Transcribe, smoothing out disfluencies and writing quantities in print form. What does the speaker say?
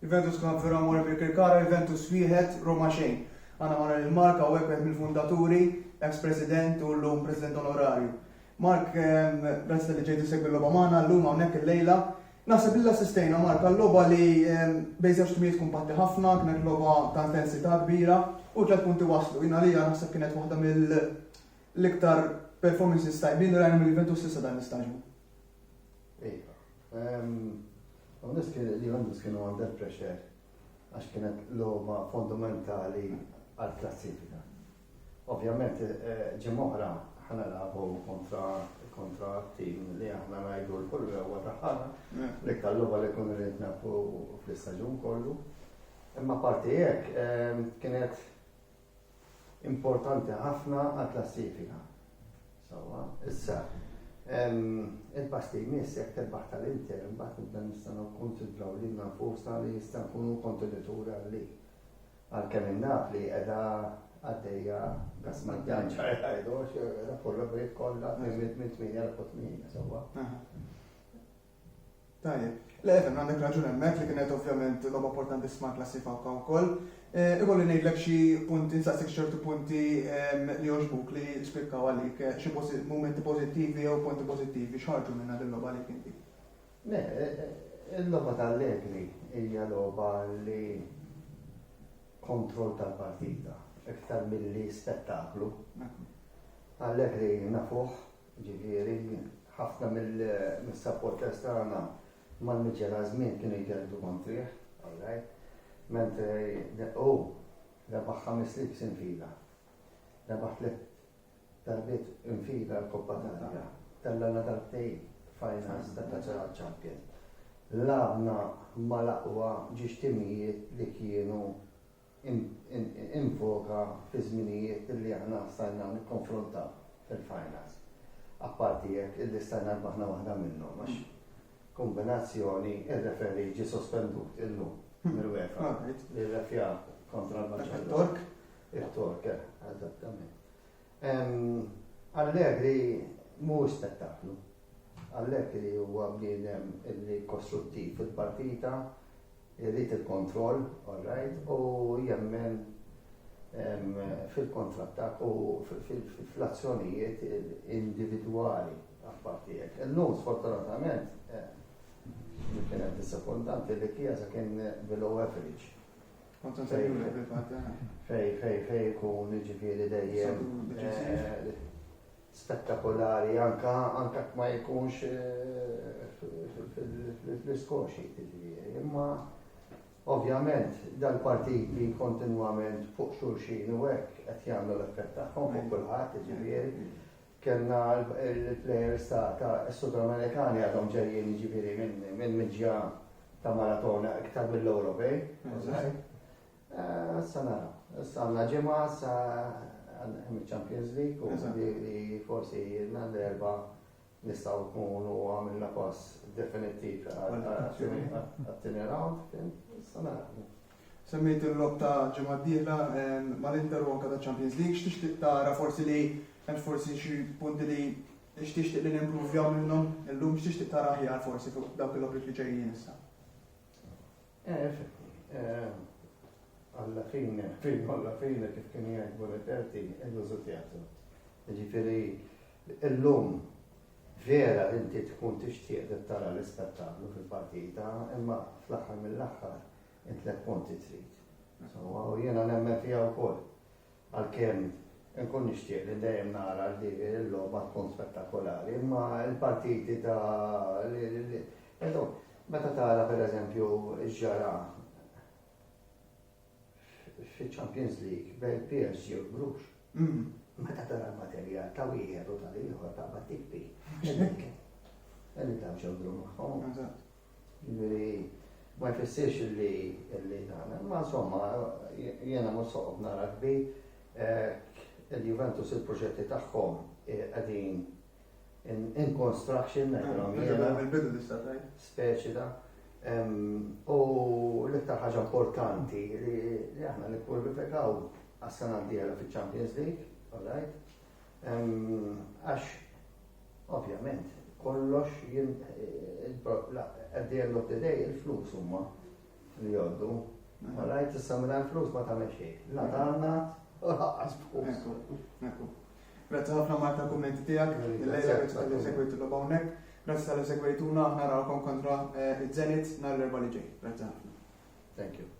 Juventus konferma mor bil-kirkara, Juventus wieħed, Roma xejn. Għana Manuel Marka u għek mill-fundaturi, ex-president u l-lum president onorarju. Mark, grazzi li ġejtu segwi l-loba maħna, l-lum għamnek il-lejla. Naħseb illa sistejna, Mark, l-loba li bejżewx timijiet kumpatti ħafna, kienet loba ta' intensità kbira u 3 punti waslu. Jina li naħseb kienet waħda mill-iktar performances tajbin u rajna mill-Juventus issa dan l-istaġmu. Juventus kienu under pressure għax kienet loba fondamentali għal-klassifika. Ovvjament, ġimoħra ħana labu kontra tim li aħna najdu l-kullu għu taħħana, l-iktar loba li kun rritna fl-istaġun kollu. Imma parti jek kienet importanti ħafna għal-klassifika. Sawa, issa, il-basti jmiss jek terbaħ tal-Inter, mbagħad nibda nistgħu konsidraw li nafusna li jista' nkunu kontraditura li għal-kemm in-Napli qiegħda għaddejja gasmadjan ċajħajdu, raporra bejt kollha minn 8 sewwa. Tajjeb. Le-Efen, għandek raġun hemmhekk li kienet ovvjament logħba importantissima klassifika wkoll. Ikolli ngħidlek xi punti, nsaqsik ċertu punti li jogħġbuk li spikkaw għalik xi mumenti pożittivi jew punti pożittivi x'ħarġu minn din l-logħba li kinti. Le, il-logħba tal-Allegri hija logħba li kontroll tal-partita, iktar milli spettaklu. Allegri nafuh, ġifieri, ħafna mill-supporters tagħna mal-miġġera żmien kienu jgerdu kontrih, mentri rebaħ 5 ligs infila. Rebaħ 3 darbiet infila l-Koppa Italia. Tellana darbtejn finals ta' Champions. Labna mal-aqwa ġiġtimijiet li kienu infoka fi żminijiet li aħna stajna nikkonfrontaw fil-finals. Apparti jekk illi stajna rbaħna waħda minnhom għax kombinazzjoni ir-referi ġie sospendut illum mill-UEFA li refja kontra l-Tork. Il-Tork, eżattament. Allegri mhuwiex spettaklu. Allegri huwa bniedem illi kostruttiv fil-partita, jrid il-kontroll, u jemmen fil-kontrattak u fil-azzjonijiet individwali għafpartijek. Il-lum sfortunatament li kienet disappuntanti li Chiesa kien below average. Fej kun ġifieri dejjem spettakolari anka ma jkunx fl-iskoxi ġifieri. Imma ovvjament dal-partiti kontinwament fuq xulxin u hekk qed jagħmlu l-effett tagħhom fuq kulħadd ġifieri. Kellna il-plejers ta' Sud-Amerikani għadhom ġejjin ġifieri minn miġja ta' maratona iktar mill-Ewropej. Issa nara, issa għandna ġimgħa sa Champions League u li forsi l-erba' nistgħu nkunu għamilna pass definittiv għat-tieni round, issa nara. Semmejt il-lob ta' ġimgħa d-dieħla mal-Inter u anke ta' Champions League, x'tixtieq tara forsi li hemm forsi xi punti li x'tixtieq li nimprovjaw minnhom illum x'tixtieq tara aħjar forsi fuq dawk il-logħbiet li ġejjin issa. Alla fine kif kien jgħid Bonifatti il-użu teatru. Ġifieri illum vera inti tkun tixtieq tara l-ispettaklu fil-partita, imma fl-aħħar mill-aħħar int 3 punti trid. U jiena nemmen fiha wkoll għalkemm nkun nixtieq li dejjem nara li l-logħba tkun spettakolari, imma l-partiti meta tara pereżempju ġara fi-Champions League bejn PSG u Bruges. Meta tara l-materjal ta' wieħed u tal-ieħor ta' batikbi. Għalli ta' ġewdru magħhom. Ma jfissirx li tagħna. Ma insomma, jiena mhux soqgħod nara kbi il-Juventus il-proġetti tagħhom qegħdin in construction speċi da. U l-iktar ħaġa importanti li aħna nikkwalifikaw għas-sena d-dieħla fiċ-Champions League, għax ovvjament kollox at the end of the day il-flus huma li joddu. Ma rajt s-samra l-flus ma ta' meċi. La tanna, għas bħus. Ekku. Grazzi ħafna Marta kummenti tijak, il-lejla għet tal-li segwejtu l-bawnek, grazzi tal-li segwejtuna, narakom kontra il-Zenit nar l-erba li ġej. Grazzi ħafna. Thank you.